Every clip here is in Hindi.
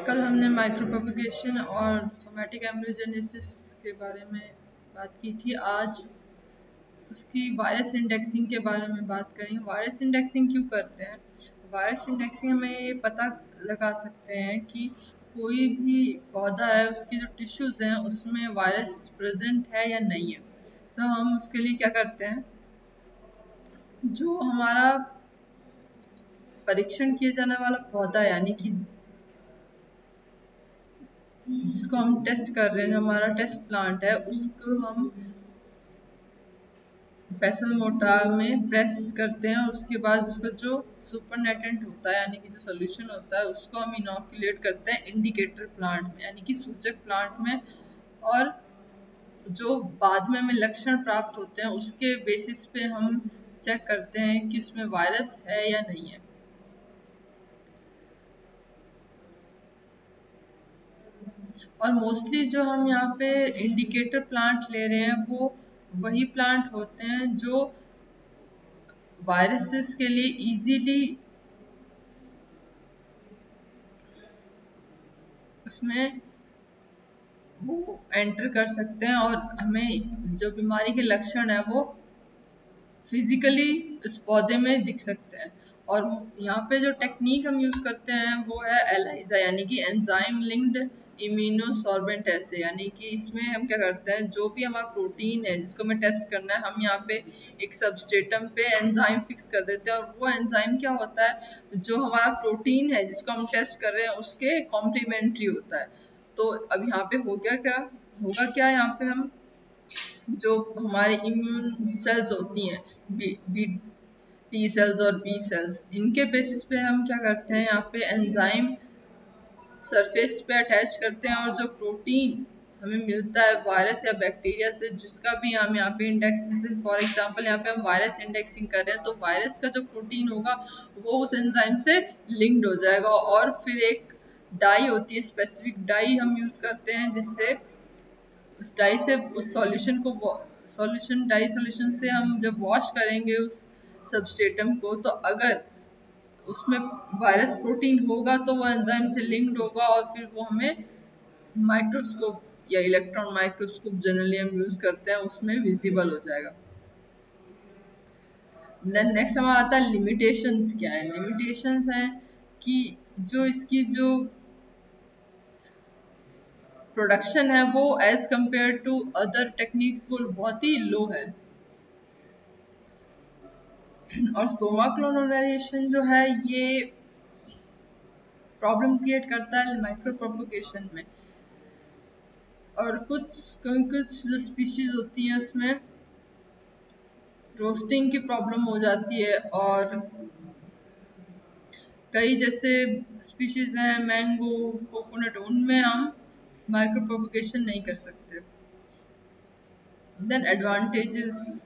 कल हमने माइक्रो प्रोपगेशन और सोमैटिक एम्ब्रियोजेनेसिस के बारे में बात की थी। आज उसकी वायरस इंडेक्सिंग के बारे में बात करेंगे। वायरस इंडेक्सिंग क्यों करते हैं? वायरस इंडेक्सिंग हमें ये पता लगा सकते हैं कि कोई भी पौधा है, उसके जो टिश्यूज़ हैं उसमें वायरस प्रेजेंट है या नहीं है। तो हम उसके लिए क्या करते हैं, जो हमारा परीक्षण किए जाने वाला पौधा यानी कि जिसको हम टेस्ट कर रहे हैं, जो हमारा टेस्ट प्लांट है, उसको हम बेसल मोटार में प्रेस करते हैं और उसके बाद उसका जो सुपरनेटेंट होता है यानी कि जो सोल्यूशन होता है उसको हम इनोकुलेट करते हैं इंडिकेटर प्लांट में यानी कि सूचक प्लांट में। और जो बाद में हमें लक्षण प्राप्त होते हैं उसके बेसिस पे हम चेक करते हैं कि उसमें वायरस है या नहीं है। और मोस्टली जो हम यहाँ पे इंडिकेटर प्लांट ले रहे हैं वो वही प्लांट होते हैं जो वायरसेस के लिए इजीली उसमें वो एंटर कर सकते हैं और हमें जो बीमारी के लक्षण है वो फिजिकली उस पौधे में दिख सकते हैं। और यहाँ पे जो टेक्निक हम यूज करते हैं वो है एलाइजा यानी कि एंजाइम लिंक्ड इम्यूनोसॉर्बेंट ऐसे, यानी कि इसमें हम क्या करते हैं, जो भी हमारा प्रोटीन है जिसको हमें टेस्ट करना है, हम यहाँ पे एक सबस्ट्रेटम पे एंजाइम फिक्स कर देते हैं और वो एंजाइम क्या होता है, जो हमारा प्रोटीन है जिसको हम टेस्ट कर रहे हैं उसके कॉम्प्लीमेंट्री होता है। तो अब यहाँ पे हो गया क्या, होगा क्या, यहाँ पे हम जो हमारे इम्यून सेल्स होती हैं, बी टी सेल्स और बी सेल्स, इनके बेसिस पे हम क्या करते हैं, यहाँ पे एंजाइम सरफेस पे अटैच करते हैं और जो प्रोटीन हमें मिलता है वायरस या बैक्टीरिया से, जिसका भी हम यहाँ पे इंडेक्स, जैसे फॉर एग्जांपल यहाँ पे हम वायरस इंडेक्सिंग कर रहे हैं तो वायरस का जो प्रोटीन होगा वो उस एंजाइम से लिंक्ड हो जाएगा। और फिर एक डाई होती है, स्पेसिफिक डाई हम यूज करते हैं जिससे उस डाई से उस सॉल्यूशन को, सॉल्यूशन डाई सॉल्यूशन से हम जब वॉश करेंगे उस सबस्ट्रेटम को, तो अगर उसमें वायरस प्रोटीन होगा तो वो एंजाइम से लिंक्ड होगा और फिर वो हमें माइक्रोस्कोप या इलेक्ट्रॉन माइक्रोस्कोप जनरली हम यूज करते हैं उसमें विजिबल हो जाएगा। देन नेक्स्ट हमारा आता है लिमिटेशंस। क्या है लिमिटेशंस? हैं कि जो इसकी जो प्रोडक्शन है वो as compare to other techniques वो बहुत ही लो है। और सोमा क्लोनलाइजेशन जो है ये प्रॉब्लम क्रिएट करता है माइक्रो प्रोपगेशन में। और कुछ जो स्पीशीज होती हैं उसमें रोस्टिंग की प्रॉब्लम हो जाती है और कई जैसे स्पीशीज हैं मैंगो, कोकोनट, उनमें हम माइक्रो प्रोपगेशन नहीं कर सकते। देन एडवांटेजेस,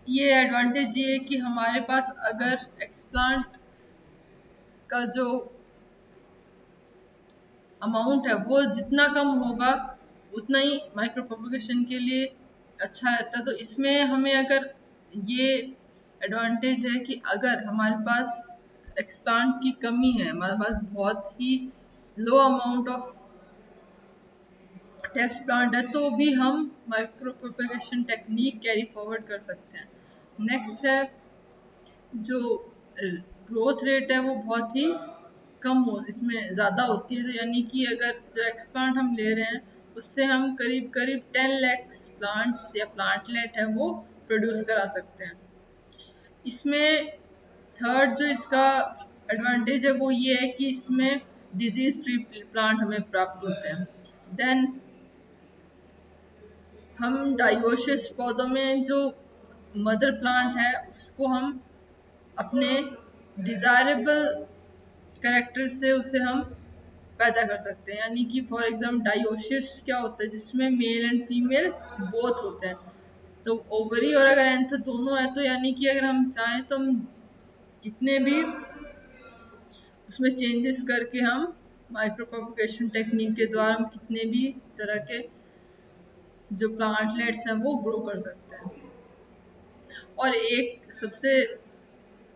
ये एडवांटेज ये है कि हमारे पास अगर एक्सप्लांट का जो अमाउंट है वो जितना कम होगा उतना ही माइक्रो प्रोपगेशन के लिए अच्छा रहता है। तो इसमें हमें अगर ये एडवांटेज है कि अगर हमारे पास एक्सप्लांट की कमी है, हमारे पास बहुत ही low amount of test plant है, तो भी हम micro propagation technique carry forward कर सकते हैं। नेक्स्ट है जो ग्रोथ रेट है वो बहुत ही कम हो, इसमें ज़्यादा होती है। तो यानी कि अगर जो एक्सप्लांट हम ले रहे हैं उससे हम करीब करीब 10 लाख प्लांट्स या प्लांटलेट है वो प्रोड्यूस करा सकते हैं। इसमें थर्ड जो इसका एडवांटेज है वो ये है कि इसमें डिजीज फ्री प्लांट हमें प्राप्त होते हैं। देन हम डायोसिस पौधों में जो मदर प्लांट है उसको हम अपने डिजायरेबल कैरेक्टर से उसे हम पैदा कर सकते हैं। यानी कि फॉर एग्जाम्पल डायोसिस क्या होता है, जिसमें मेल एंड फीमेल बोथ होते हैं, तो ओवरी और अगर एंथ दोनों है, तो यानी कि अगर हम चाहें तो हम कितने भी उसमें चेंजेस करके हम माइक्रो प्रोपगेशन टेक्निक के द्वारा हम कितने भी तरह के जो प्लांटलेट्स हैं वो ग्रो कर सकते हैं। और एक सबसे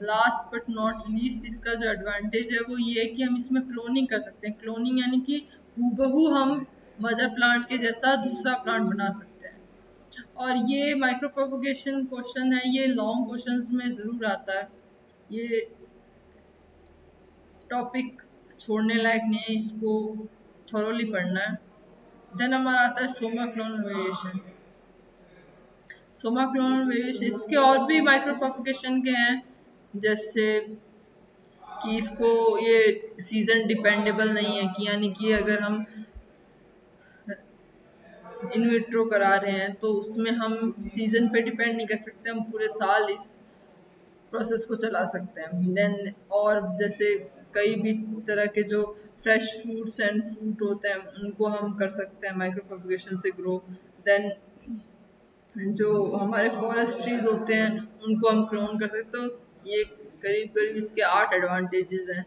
लास्ट बट नॉट लीस्ट इसका जो एडवांटेज है वो ये है कि हम इसमें क्लोनिंग कर सकते हैं। क्लोनिंग यानी कि हूबहू हम मदर प्लांट के जैसा दूसरा प्लांट बना सकते हैं। और ये माइक्रो प्रोपोगेशन क्वेश्चन है, ये लॉन्ग क्वेश्चंस में ज़रूर आता है। ये टॉपिक छोड़ने लायक नहीं है, इसको थोरोली पढ़ना है। देन हमारा आता है Soma clonal variation. Soma clonal variation इसके और भी माइक्रो प्रोपोगेशन के हैं, जैसे कि इसको ये सीजन डिपेंडेबल नहीं है, कि यानी कि अगर हम इन विट्रो करा रहे हैं तो उसमें हम सीजन पे डिपेंड नहीं कर सकते, हम पूरे साल इस प्रोसेस को चला सकते हैं। देन और जैसे कई भी तरह के जो फ्रेश फ्रूट्स एंड फ्रूट होते हैं उनको हम कर सकते हैं माइक्रो प्रोपगेशन से ग्रो। देन जो हमारे फॉरेस्ट ट्रीज होते हैं उनको हम क्लोन कर सकते हैं। तो ये करीब करीब इसके 8 एडवांटेजेस हैं।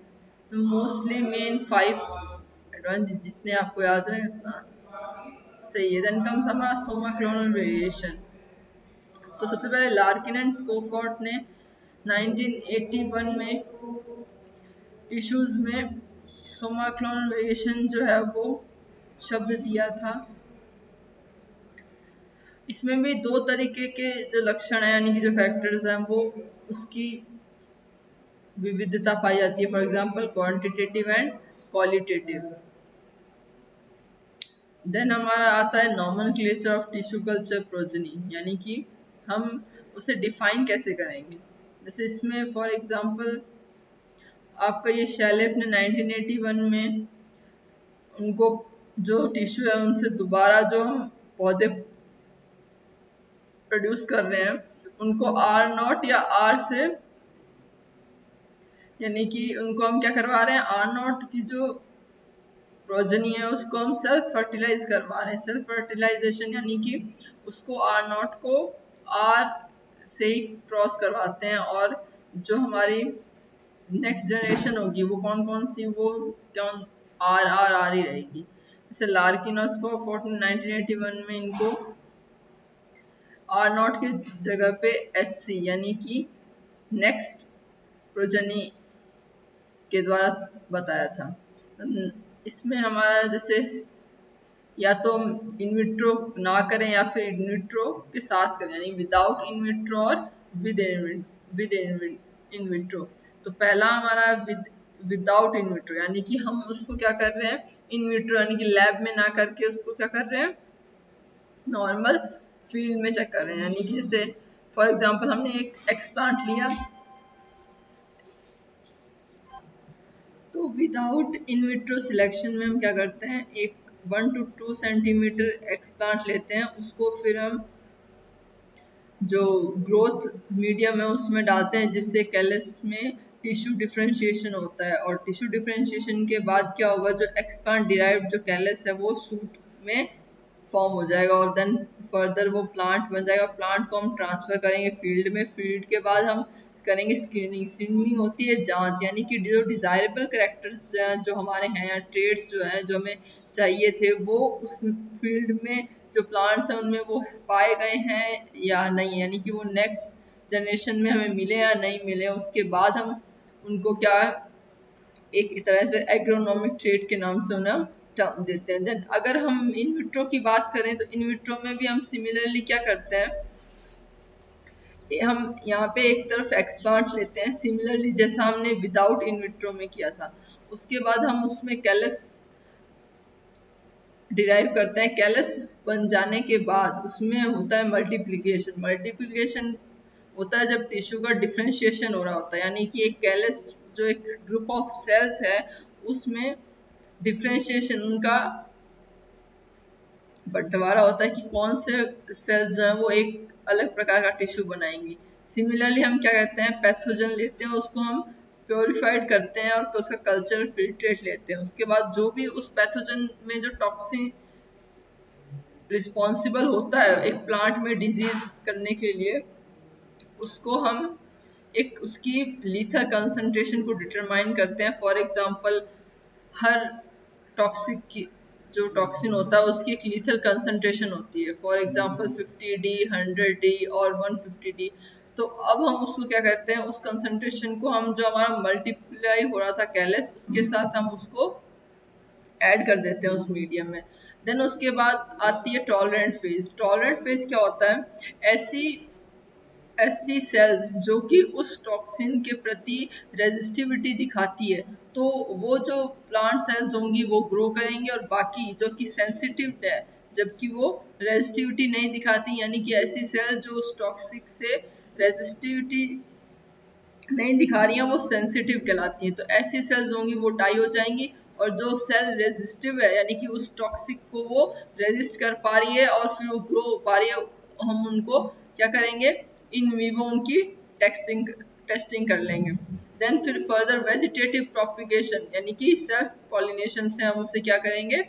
मोस्टली मेन 5 एडवांटेज, जितने आपको याद रहे उतना सही है। देन कम्स हमारा सोमा क्लोनल वेरिएशन। तो सबसे पहले लार्किन एंड स्कोफोर्ड ने 1981 में टिश्यूज में सोमा क्लोनल वेरिएशन जो है वो शब्द दिया था। इसमें भी दो तरीके के जो लक्षण है यानी कि जो कैरेक्टर्स हैं वो उसकी विविधता पाई जाती है। For example quantitative and qualitative. Then हमारा आता है nomenclature of tissue culture progeny, यानी कि हम उसे डिफाइन कैसे करेंगे। जैसे इसमें फॉर एग्जांपल आपका ये शेलेफ ने 1981 में उनको जो टिश्यू है उनसे दोबारा जो हम पौधे प्रोड्यूस कर रहे हैं उनको आर नॉट या आर से, यानी कि उनको हम क्या करवा रहे हैं, आर नॉट की जो प्रोजनी है उसको हम सेल्फ फर्टिलाइज करवा रहे हैं। सेल्फ फर्टिलाइजेशन यानी कि उसको आर नॉट को आर से ही क्रॉस करवाते हैं, और जो हमारी नेक्स्ट जनरेशन होगी वो कौन कौन सी, वो कौन आर आर आर ही रहेगी। जैसे लार्किन और स्कॉफोर्ड ने 1981 में इनको आर नॉट की जगह पे एस सी यानी कि नेक्स्ट प्रोजनी के द्वारा बताया था। इसमें हमारा जैसे या तो हम इनविट्रो ना करें या फिर इनविट्रो के साथ करें, यानी विदाउट इनविट्रो और विद इनविट्रो। तो पहला हमारा विदाउट इनविट्रो, यानी कि हम उसको क्या कर रहे हैं, इनविट्रो यानी कि लैब में ना करके उसको क्या कर रहे हैं, नॉर्मल फील्ड में चेक कर रहे हैं। यानी कि जैसे फॉर एग्जांपल हमने एक एक्सप्लांट लिया, तो विदाउट इनविट्रो सिलेक्शन में हम क्या करते हैं, एक 1 to 2 सेंटीमीटर एक्सप्लांट लेते हैं, उसको फिर हम जो ग्रोथ मीडियम है उसमें डालते हैं, जिससे कैलस में टिश्यू डिफरेंशिएशन होता है। और टिश्यू डिफरेंशिएशन के बाद क्या होगा, जो एक्सप्लांट डिराइव्ड जो कैलस है वो सूट में फॉर्म हो जाएगा, और देन फर्दर वो प्लांट बन जाएगा। प्लांट को हम ट्रांसफर करेंगे फील्ड में, फील्ड के बाद हम करेंगे स्क्रीनिंग। स्क्रीनिंग होती है जांच, यानी कि जो डिजायरेबल करेक्टर्स जो हमारे हैं या ट्रेड्स जो हैं जो हमें चाहिए थे वो उस फील्ड में जो प्लांट्स हैं उनमें वो पाए गए हैं या नहीं, यानी कि वो नेक्स्ट जनरेशन में हमें मिले या नहीं मिले। उसके बाद हम उनको क्या एक तरह से एग्रोनॉमिक ट्रेड के नाम से उन्हें टर्म देते हैं। देन अगर हम इन विट्रो की बात करें तो इन विट्रो में भी हम सिमिलरली क्या करते हैं, हम यहाँ पे एक तरफ एक्सप्लांट लेते हैं सिमिलरली जैसा हमने विदाउट इन विट्रो में किया था। उसके बाद हम उसमें कैलस डिराइव करते हैं। कैलस बन जाने के बाद उसमें होता है मल्टीप्लिकेशन। मल्टीप्लिकेशन होता है जब टिश्यू का डिफरेंशिएशन हो रहा होता है, यानी कि एक कैलस जो एक ग्रुप ऑफ सेल्स है उसमें डिफरेंशिएशन उनका बंटवारा होता है कि कौन से सेल्स जो है वो एक अलग प्रकार का टिश्यू बनाएंगी। सिमिलरली हम क्या कहते हैं, पैथोजन लेते हैं, उसको हम प्योरीफाइड करते हैं और उसका कल्चर फिल्ट्रेट लेते हैं। उसके बाद जो भी उस पैथोजन में जो टॉक्सिन रिस्पॉन्सिबल होता है एक प्लांट में डिजीज करने के लिए, उसको हम एक उसकी लीथल कंसंट्रेशन को डिटरमाइन करते हैं। फॉर एग्जांपल हर टॉक्सिक की जो टॉक्सिन होता है उसकी एक लीथल कंसंट्रेशन होती है, फॉर एग्जांपल 50D 100D और 150D। तो अब हम उसको क्या कहते हैं, उस कंसंट्रेशन को हम जो हमारा मल्टीप्लाई हो रहा था कैलस उसके साथ हम उसको ऐड कर देते हैं उस मीडियम में। देन उसके बाद आती है टॉलरेंट फेज। टॉलरेंट फेज क्या होता है, ऐसी ऐसी सेल्स जो कि उस टॉक्सिन के प्रति रेजिस्टिविटी दिखाती है, तो वो जो प्लांट सेल्स होंगी वो ग्रो करेंगे, और बाकी जो कि सेंसिटिव है जबकि वो रेजिस्टिविटी नहीं दिखाती, यानी कि ऐसी सेल जो उस टॉक्सिक से रेजिस्टिविटी नहीं दिखा रही हैं वो सेंसिटिव कहलाती हैं। तो ऐसी सेल्स होंगी वो डाई हो जाएंगी, और जो सेल रेजिस्टिव है यानी कि उस टॉक्सिक को वो रेजिस्ट कर पा रही है और फिर वो ग्रो हो पा रही है, हम उनको क्या करेंगे, इन विवो उनकी टेस्टिंग टेस्टिंग कर लेंगे। देन फिर फर्दर वेजिटेटिव प्रोपिगेशन यानी कि सेल्फ पॉलिनेशन से हम उसे क्या करेंगे,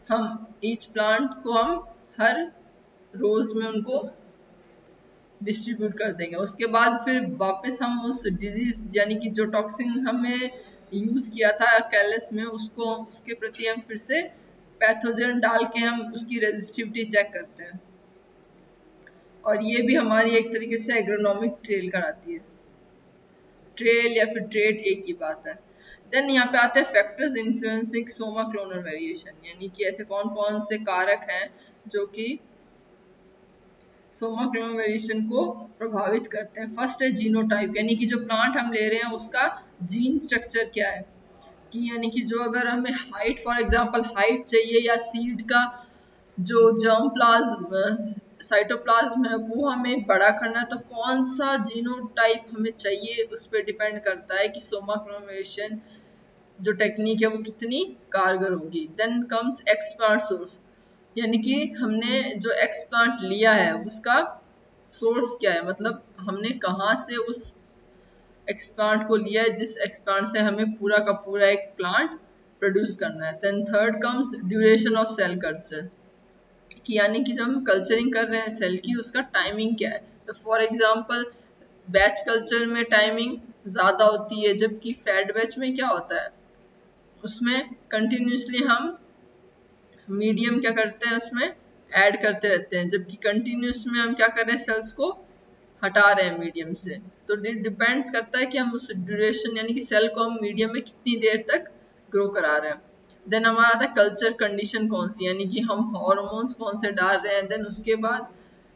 हम ईच प्लांट को हम हर रोज में उनको डिस्ट्रीब्यूट कर देंगे। उसके बाद फिर वापस हम उस डिजीज यानी कि जो टॉक्सिन हमें यूज किया था कैलस में उसको उसके प्रति हम फिर से पैथोजन डाल के हम उसकी रेजिस्टिविटी चेक करते हैं, और ये भी हमारी एक तरीके से एग्रोनॉमिक ट्रेल कराती है। ट्रेल या फिर ट्रेड एक ही बात है। देन यहाँ पे आते हैं factors influencing Soma clonal variation, यानी कि ऐसे कौन कौन से कारक हैं जो कि सोमा क्लोनल वेरिएशन को प्रभावित करते हैं। फर्स्ट है जीनोटाइप, यानी कि जो प्लांट हम ले रहे हैं उसका जीन स्ट्रक्चर क्या है, कि यानी कि जो अगर हमें हाइट फॉर एग्जांपल हाइट चाहिए या सीड का जो जर्म प्लाज्म साइटोप्लाज्म है वो हमें बड़ा करना है, तो कौन सा जीनोटाइप हमें चाहिए उस पर डिपेंड करता है कि सोमा क्लोनल वेरिएशन जो टेक्निक है वो कितनी कारगर होगी। देन कम्स एक्सप्लांट सोर्स, यानी कि हमने जो एक्सप्लांट लिया है उसका सोर्स क्या है, मतलब हमने कहाँ से उस एक्सप्लांट को लिया है जिस एक्सप्लांट से हमें पूरा का पूरा एक प्लांट प्रोड्यूस करना है। Then third comes duration of cell culture, कि यानी कि जब हम कल्चरिंग कर रहे हैं सेल की उसका टाइमिंग क्या है। तो फॉर एग्जांपल बैच कल्चर में टाइमिंग ज़्यादा होती है, जबकि फैट बैच में क्या होता है उसमें कंटिन्यूसली हम मीडियम क्या करते हैं उसमें ऐड करते रहते हैं, जबकि कंटिन्यूस में हम क्या कर रहे हैं सेल्स को हटा रहे हैं मीडियम से। तो डिपेंड्स करता है कि हम उस ड्यूरेशन यानी कि सेल को हम मीडियम में कितनी देर तक ग्रो करा रहे हैं। देन हमारा था कल्चर कंडीशन कौन सी, यानी कि हम हॉर्मोन्स कौन से डाल रहे हैं। देन उसके बाद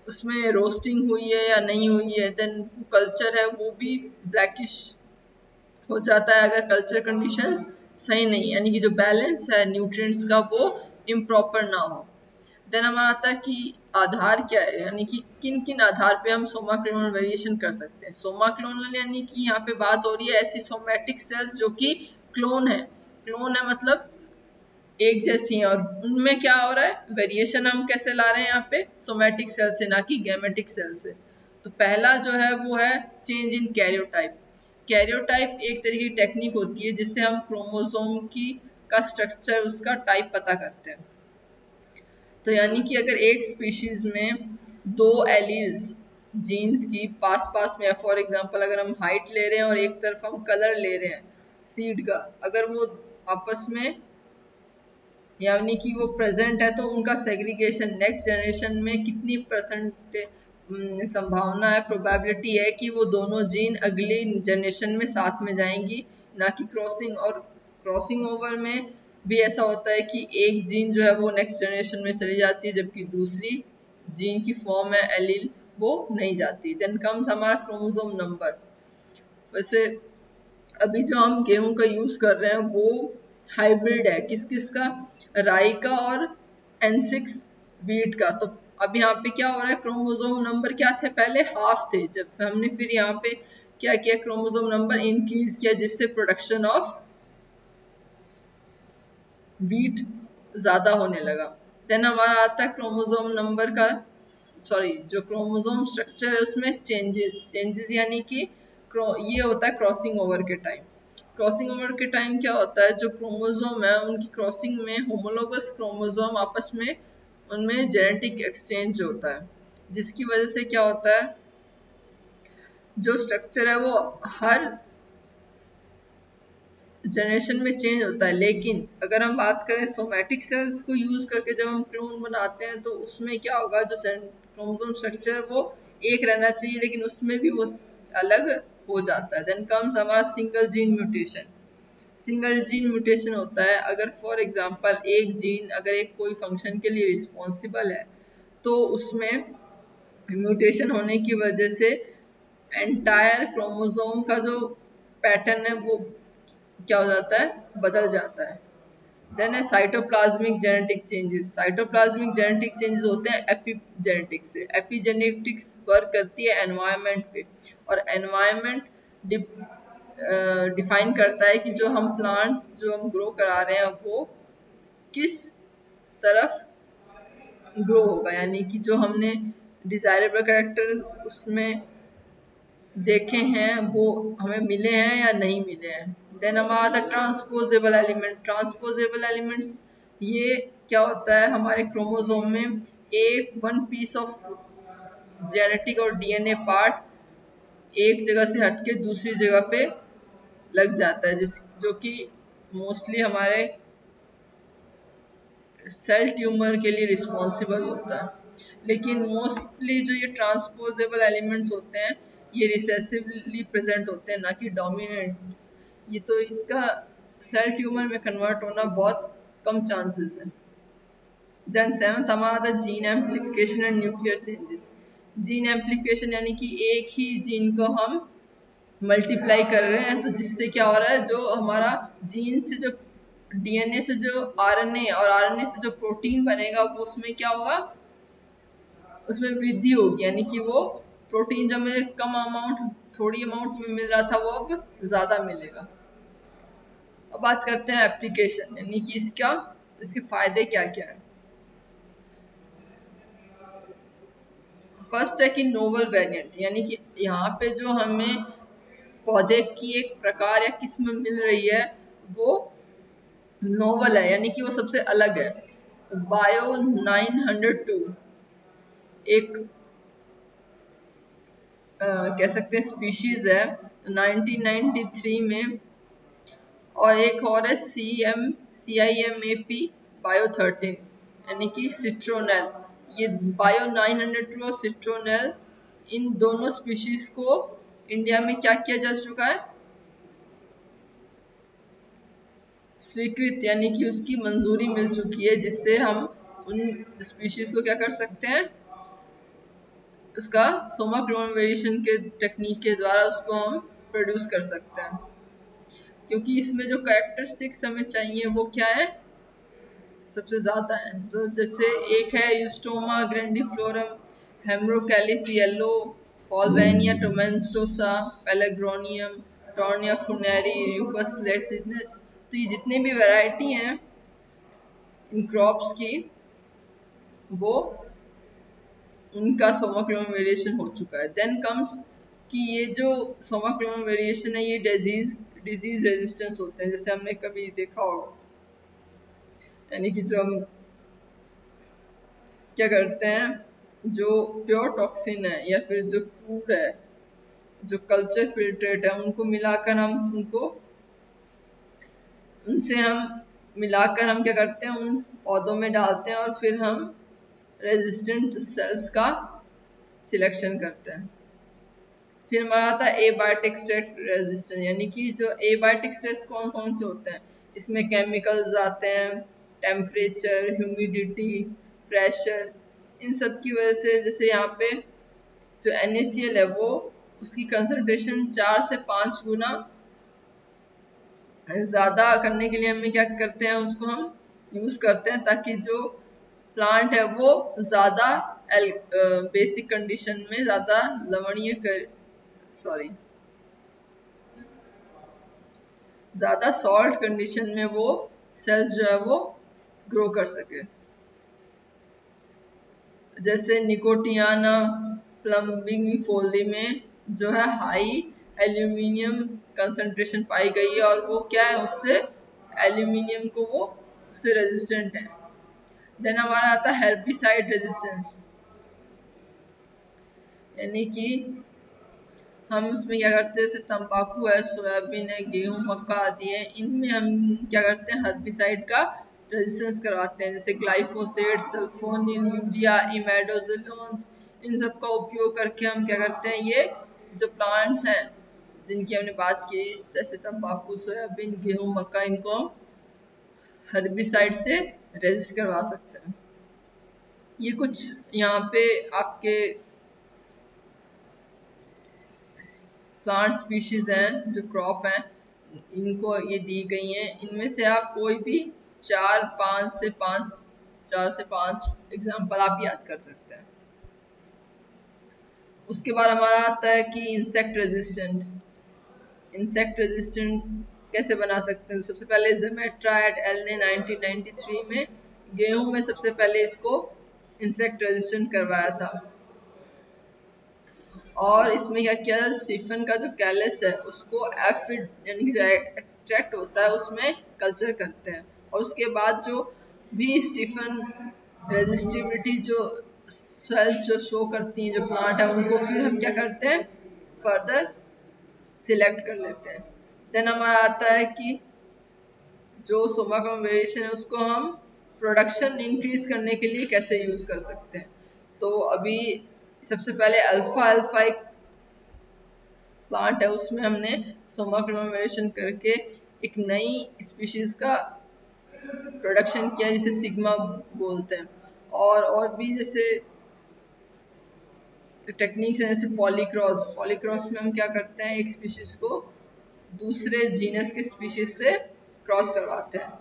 उसमें रोस्टिंग हुई है या नहीं हुई है। देन कल्चर है वो भी ब्लैकिश हो जाता है अगर कल्चर कंडीशंस सही नहीं, यानी कि जो बैलेंस है न्यूट्रिएंट्स का वो इम्प्रॉपर ना हो। देन हमारा आता है कि आधार क्या है, यानी कि किन किन आधार पे हम सोमा क्लोनल वेरिएशन कर सकते हैं। सोमा क्लोनल यानी कि यहाँ पे बात हो रही है ऐसी सोमैटिक सेल्स जो कि क्लोन है मतलब एक जैसी हैं, और उनमें क्या हो रहा है वेरिएशन हम कैसे ला रहे हैं यहाँ पे सोमैटिक सेल से, ना कि गैमेटिक सेल से। तो पहला जो है वो है चेंज इन कैरियोटाइप। कैरियोटाइप एक तरीके की टेक्निक होती है जिससे हम क्रोमोसोम की का स्ट्रक्चर उसका टाइप पता करते हैं। तो यानी कि अगर एक स्पीशीज में दो एलील्स जीन्स की पास पास में है, फॉर एग्जांपल अगर हम हाइट ले रहे हैं और एक तरफ हम कलर ले रहे हैं सीड का, अगर वो आपस में यानी कि वो प्रेजेंट है तो उनका सेग्रीगेशन नेक्स्ट जनरेशन में कितनी परसेंट संभावना है, प्रोबेबिलिटी है कि वो दोनों जीन अगली जनरेशन में साथ में जाएंगी, ना कि क्रॉसिंग। और क्रॉसिंग ओवर में भी ऐसा होता है कि एक जीन जो है वो नेक्स्ट जनरेशन में चली जाती है जबकि दूसरी जीन की फॉर्म है एलील वो नहीं जाती। देन कम्स हमारा क्रोमोसोम नंबर। वैसे अभी जो हम गेहूं का यूज कर रहे हैं वो हाइब्रिड है किस किस का, राई का और N6 वीट का। तो अब यहाँ पे क्या हो रहा है क्रोमोसोम नंबर क्या थे पहले हाफ थे, जब हमने फिर यहाँ पे क्या किया क्रोमोसोम नंबर इंक्रीज किया जिससे प्रोडक्शन ऑफ वीट ज्यादा होने लगा। देन हमारा आता है क्रोमोसोम नंबर का सॉरी जो क्रोमोसोम स्ट्रक्चर है उसमें चेंजेस चेंजेस यानी कि ये होता है क्रॉसिंग ओवर के टाइम। क्रॉसिंग ओवर के टाइम क्या होता है जो क्रोमोसोम है उनकी क्रॉसिंग में होमोलोगस क्रोमोसोम आपस में उनमें जेनेटिक एक्सचेंज होता है, जिसकी वजह से क्या होता है जो स्ट्रक्चर है वो हर जनरेशन में चेंज होता है। लेकिन अगर हम बात करें सोमैटिक सेल्स को यूज करके जब हम क्लोन बनाते हैं तो उसमें क्या होगा जो क्रोमोसोम स्ट्रक्चर है वो एक रहना चाहिए, लेकिन उसमें भी वो अलग हो जाता है। देन कम्स हमारा single gene mutation. Single gene mutation होता है अगर फॉर एग्जांपल एक जीन अगर एक कोई फंक्शन के लिए रिस्पॉन्सिबल है, तो उसमें म्यूटेशन होने की वजह से एंटायर क्रोमोसोम का जो पैटर्न है वो क्या हो जाता है, बदल जाता है। देन है cytoplasmic genetic changes. Cytoplasmic genetic changes होते हैं एपिजेनेटिक्स से। एपिजेनेटिक्स वर्क करती है एनवायरनमेंट पे, और एनवायरनमेंट डिफाइन करता है कि जो हम प्लांट जो हम ग्रो करा रहे हैं वो किस तरफ ग्रो होगा, यानी कि जो हमने डिजायरेबल कैरेक्टर्स उसमें देखे हैं वो हमें मिले हैं या नहीं मिले हैं। देन हमारा था ट्रांसपोजेबल एलिमेंट। ट्रांसपोजेबल एलिमेंट्स ये क्या होता है, हमारे क्रोमोसोम में एक वन पीस ऑफ जेनेटिक और डीएनए पार्ट एक जगह से हटके दूसरी जगह पे लग जाता है, जिस जो कि मोस्टली हमारे सेल ट्यूमर के लिए रिस्पॉन्सिबल होता है। लेकिन मोस्टली जो ये ट्रांसपोजेबल एलिमेंट्स होते हैं ये रिसेसिवली प्रेजेंट होते हैं, ना कि डोमिनेंट। ये तो इसका सेल ट्यूमर में कन्वर्ट होना बहुत कम चांसेस है। देन सेवंथ हमारा था gene amplification and nuclear changes. Gene amplification यानी कि एक ही जीन को हम मल्टीप्लाई कर रहे हैं, तो जिससे क्या हो रहा है, जो हमारा जीन से जो डीएनए से जो आरएनए और आरएनए से जो प्रोटीन बनेगा वो उसमें क्या होगा, उसमें वृद्धि होगी। यानी कि वो प्रोटीन जो हमें कम अमाउंट थोड़ी अमाउंट में मिल रहा था वो अब ज़्यादा मिलेगा। अब बात करते हैं एप्लीकेशन, यानी कि इसके फायदे क्या क्या है। फर्स्ट है कि नोवल वेरिएंट, यानी कि यहाँ पे जो हमें पौधे की एक प्रकार या किस्म मिल रही है वो नोवल है, यानी कि वो सबसे अलग है। बायो 902 एक कह सकते हैं स्पीशीज है 1993 में, और एक और है CIMAP बायो 13 यानी कि सिट्रोनेल। ये बायो 902 और सिट्रोनेल, इन दोनों स्पीशीज को इंडिया में क्या किया जा चुका है, स्वीकृत, यानी कि उसकी मंजूरी मिल चुकी है, जिससे हम उन स्पीशीज को क्या कर सकते हैं, उसका सोमा क्लोन वेरिएशन के टेक्निक के द्वारा उसको हम प्रोड्यूस कर सकते हैं। क्योंकि इसमें जो कैरेक्टरिस्टिक्स हमें चाहिए वो क्या है, सबसे ज़्यादा है। तो जैसे एक है यूस्टोमा ग्रैंडिफ्लोरम, हेमरोकैलिस येलो, पॉलवेनिया टोमेंस्टोसा, पेलेग्रोनियम, टॉर्निया फुनेरी, र्यूपस लेसिनस। तो ये जितनी भी वैरायटी हैं इन क्रॉप्स की, वो उनका सोमा क्लोन वेरिएशन हो चुका है। देन कम्स कि ये जो सोमा क्लोन वेरिएशन है ये डिजीज रेजिस्टेंस होते हैं, जैसे हमने कभी देखा होगा, यानी कि जो हम क्या करते हैं, जो प्योर टॉक्सिन है या फिर जो फूड है, जो कल्चर फिल्ट्रेट है, उनको मिलाकर हम उनसे हम मिलाकर हम क्या करते हैं, उन पौधों में डालते हैं और फिर हम रेजिस्टेंट सेल्स का सिलेक्शन करते हैं। फिर हमारा आता है एबायोटिक स्ट्रेस रेजिस्टेंस, यानी कि जो एबायोटिक स्ट्रेस कौन कौन से होते हैं, इसमें केमिकल्स आते हैं, टेम्परेचर, ह्यूमिडिटी, प्रेशर, इन सब की वजह से जैसे यहाँ पे जो NaCl है वो उसकी कंसंट्रेशन 4 से 5 गुना ज़्यादा करने के लिए हमें क्या करते हैं, उसको हम यूज़ करते हैं ताकि जो प्लांट है वो ज़्यादा बेसिक कंडीशन में ज़्यादा लवणीय कर सॉरी ज़्यादा सॉल्ट कंडीशन में वो सेल्स जो है वो ग्रो कर सके। जैसे निकोटियाना प्लम्बिंगिफोली में जो है हाई एल्यूमिनियम कंसंट्रेशन पाई गई है, और वो क्या है, उससे एल्यूमिनियम को वो उससे रेजिस्टेंट है। देन हमारा आता है हेर्बिसाइड रेजिस्टेंस, यानी कि हम उसमें क्या करते हैं, जैसे तंबाकू है, सोयाबीन है, गेहूं, मक्का आदि है, इनमें हम क्या करते हैं, हर्बिसाइड का रेजिस्टेंस करवाते हैं, जैसे ग्लाइफोसेट, सल्फोनिल, यूरिया, इमेडोजिलोन्स। इन सब का उपयोग करके हम क्या करते हैं, ये जो प्लांट्स हैं जिनकी हमने बात की, जैसे तंबाकू, सोयाबीन, गेहूं, मक्का, इनको हम हर्बिसाइड से रेजिस्ट करवा सकते हैं। ये कुछ यहाँ पे आपके प्लांट स्पीशीज हैं, जो क्रॉप हैं, इनको ये दी गई हैं। इनमें से आप कोई भी चार से पांच एग्जाम्पल आप याद कर सकते हैं। उसके बाद हमारा आता है कि इंसेक्ट रेजिस्टेंट कैसे बना सकते हैं। सबसे पहले ज़ेमेट्रा एट एल ने 1993 में गेहूं में सबसे पहले इसको इंसेक्ट रेजिस्टेंट करवाया था। और इसमें क्या किया, स्टीफन का जो कैलस है उसको एफिड यानी कि जो एक्सट्रैक्ट होता है उसमें कल्चर करते हैं, और उसके बाद जो भी स्टीफन रेजिस्टिविटी जो सेल्स जो शो करती हैं जो प्लांट है, उनको फिर हम क्या करते हैं, फर्दर सिलेक्ट कर लेते हैं। देन हमारा आता है कि जो सोमा कॉम्बिनेशन है उसको हम प्रोडक्शन इंक्रीज करने के लिए कैसे यूज कर सकते हैं। तो अभी सबसे पहले अल्फा अल्फा एक प्लांट है, उसमें हमने सोमा कॉम्बिनेशन करके एक नई स्पीशीज का प्रोडक्शन किया जिसे सिग्मा बोलते हैं। और भी जैसे टेक्निक्स हैं, जैसे पॉलीक्रॉस में हम क्या करते हैं, एक स्पीशीज को दूसरे जीनस के स्पीशीज से क्रॉस करवाते हैं।